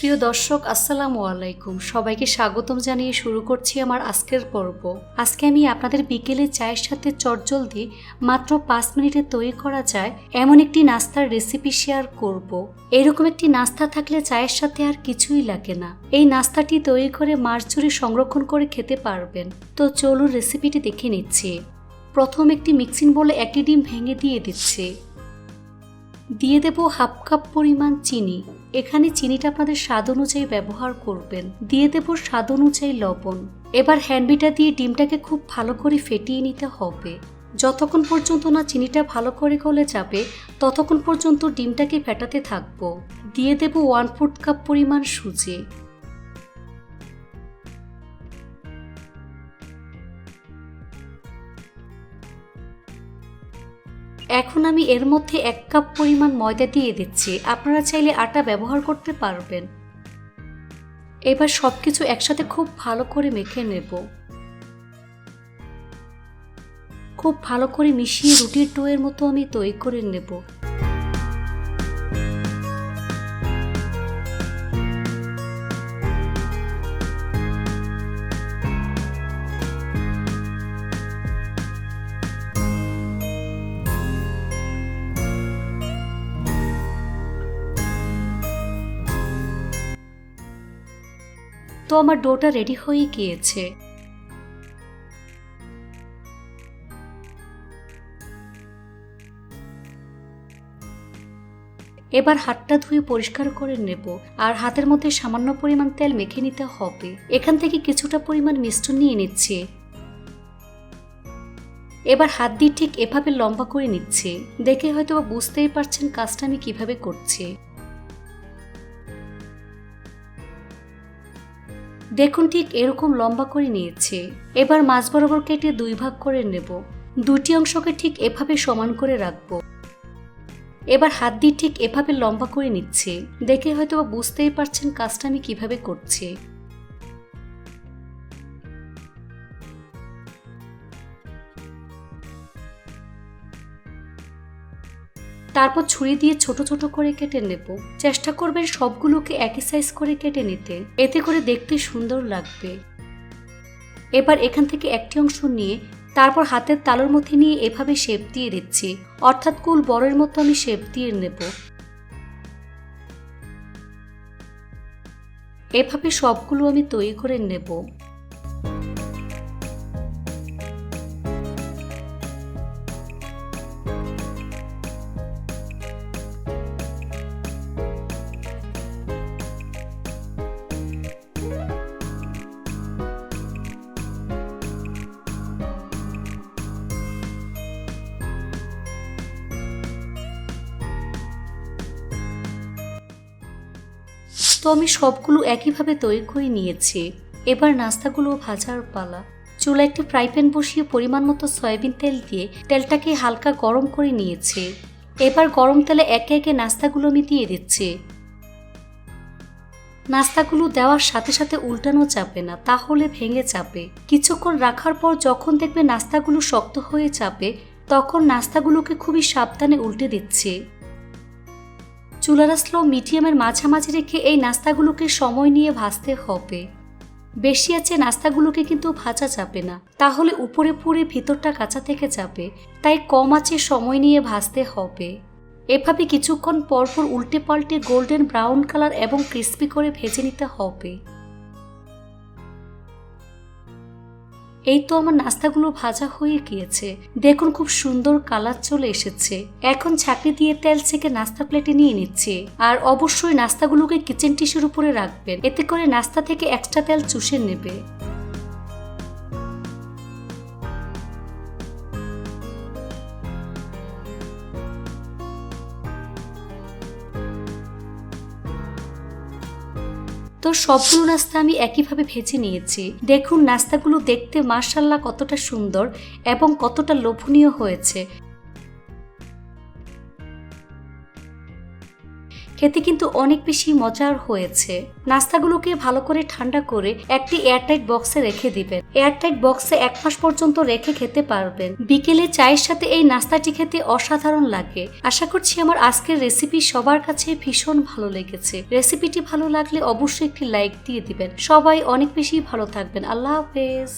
প্রিয় দর্শক, আসসালামু আলাইকুম। সবাইকে স্বাগতম জানিয়ে শুরু করছি আমার আজকের পর্ব। আজকে আমি আপনাদের বিকেলে চায়ের সাথে চটজলদি মাত্র 5 মিনিটে তৈরি করা যায় এমন একটি নাস্তার রেসিপি শেয়ার করব। এরকম একটি নাস্তা থাকলে চায়ের সাথে আর কিছুই লাগে না। এই নাস্তাটি তৈরি করে মাস জুড়ে সংরক্ষণ করে খেতে পারবেন। তো চলুন রেসিপিটি দেখে নিচ্ছি। প্রথম একটি মিক্সিং বোলে একটি ডিম ভেঙে দিয়ে দিচ্ছি। দিয়ে দেব হাফ কাপ পরিমাণ চিনি। এখানে চিনিটা আপনাদের স্বাদ অনুযায়ী ব্যবহার করবেন। দিয়ে দেব স্বাদ অনুযায়ী লবণ। এবার হ্যান্ডবিটার দিয়ে ডিমটাকে খুব ভালো করে ফেটিয়ে নিতে হবে। যতক্ষণ পর্যন্ত না চিনিটা ভালো করে গলে যাবে ততক্ষণ পর্যন্ত ডিমটাকে ফেটাতে থাকবো। দিয়ে দেব 1/4 কাপ পরিমাণ সুজি। এখন আমি এর মধ্যে 1 কাপ পরিমাণ ময়দা দিয়ে দিচ্ছি। আপনারা চাইলে আটা ব্যবহার করতে পারবেন। এবার সবকিছু একসাথে খুব ভালো করে মেখে নেব। খুব ভালো করে মিশিয়ে রুটির ডোয়ের মতো আমি তৈরি করে নেব। তো আমার ডোটা রেডি হয়ে গিয়েছে। এবার হাতটা ধুয়ে পরিষ্কার করে নেব আর হাতের মধ্যে সামান্য পরিমাণ তেল মেখে নিতে হবে। এখান থেকে কিছুটা পরিমাণ মিশ্রণ নিয়ে নিচ্ছি। এবার হাত দিয়ে ঠিক এভাবে লম্বা করে নিচ্ছি। দেখে হয়তো বুঝতেই পারছেন কাজটা আমি কিভাবে করছি। দেখুন ঠিক এরকম লম্বা করে নিয়েছে। এবার মাঝ বরাবর কেটে 2 ভাগ করে নেব। দুটি অংশকে ঠিক এভাবে সমান করে রাখবো। এবার হাত দিয়ে ঠিক এভাবে লম্বা করে নিচ্ছে। দেখে হয়তো বুঝতেই পারছেন কাজটা আমি কিভাবে করছি। তারপর ছুরি দিয়ে ছোট ছোট করে কেটে নেব। চেষ্টা করবেন সবগুলোকে একই সাইজ করে কেটে নিতে, এতে করে দেখতে সুন্দর লাগবে। এবার এখান থেকে একটি অংশ নিয়ে তারপর হাতের তালুর মধ্যে নিয়ে এভাবে শেপ দিয়ে দিচ্ছি, অর্থাৎ কুল বড়ের মতো আমি শেপ দিয়ে নেব। এভাবে সবগুলো আমি তৈরি করে নেব। তো আমি সবগুলো একইভাবে তৈরি করে নিয়েছি। এবার নাস্তাগুলো ভাজার পালা। চুলায় একটি ফ্রাই প্যান বসিয়ে পরিমাণ মতো সয়াবিন তেল দিয়ে তেলটাকে হালকা গরম করে নিয়েছি। এবার গরম তেলে একে একে নাস্তাগুলো আমি দিয়ে দিচ্ছি। নাস্তাগুলো দেওয়ার সাথে সাথে উল্টানো যাবে না, তাহলে ভেঙে যাবে। কিছুক্ষণ রাখার পর যখন দেখবে নাস্তাগুলো শক্ত হয়ে যাবে তখন নাস্তাগুলোকে খুবই সাবধানে উল্টে দিচ্ছি। চুলার স্লো মিডিয়ামের মাঝামাঝি রেখে এই নাস্তাগুলোকে সময় নিয়ে ভাজতে হবে। বেশি আছে নাস্তাগুলোকে কিন্তু ভাজা যাবে না, তাহলে উপরে পুড়ে ভিতরটা কাঁচা থেকে যাবে। তাই কম আঁচে সময় নিয়ে ভাজতে হবে। এভাবে কিছুক্ষণ পরপর উল্টে পাল্টে গোল্ডেন ব্রাউন কালার এবং ক্রিস্পি করে ভেজে নিতে হবে। এই তো আমার নাস্তাগুলো ভাজা হয়ে গিয়েছে। দেখুন খুব সুন্দর কালার চলে এসেছে। এখন ছাঁকনি দিয়ে তেল ছেঁকে নাস্তা প্লেটে নিয়ে নিচ্ছি। আর অবশ্যই নাস্তাগুলোকে কিচেন টিস্যুর উপরে রাখবেন, এতে করে নাস্তা থেকে এক্সট্রা তেল চুষে নেবে। তো সবগুলো নাস্তা আমি একইভাবে ভেজে নিয়েছি। দেখুন নাস্তাগুলো দেখতে মাশাআল্লাহ কতটা সুন্দর এবং কতটা লোভনীয় হয়েছে। খেতে কিন্তু অনেক বেশি মজার হয়েছে। নাস্তাগুলোকে ভালো করে ঠান্ডা করে একটি এয়ারটাইট বক্সে রেখে দিবেন। এয়ারটাইট বক্সে 1 মাস পর্যন্ত রেখে খেতে পারবেন। বিকেলে চায়ের সাথে এই নাস্তাটি খেতে অসাধারণ লাগে। আশা করছি আমার আজকের রেসিপি সবার কাছে ভীষণ ভালো লেগেছে। রেসিপিটি ভালো লাগলে অবশ্যই একটি লাইক দিয়ে দিবেন। সবাই অনেক বেশি ভালো থাকবেন। আল্লাহ হাফেজ।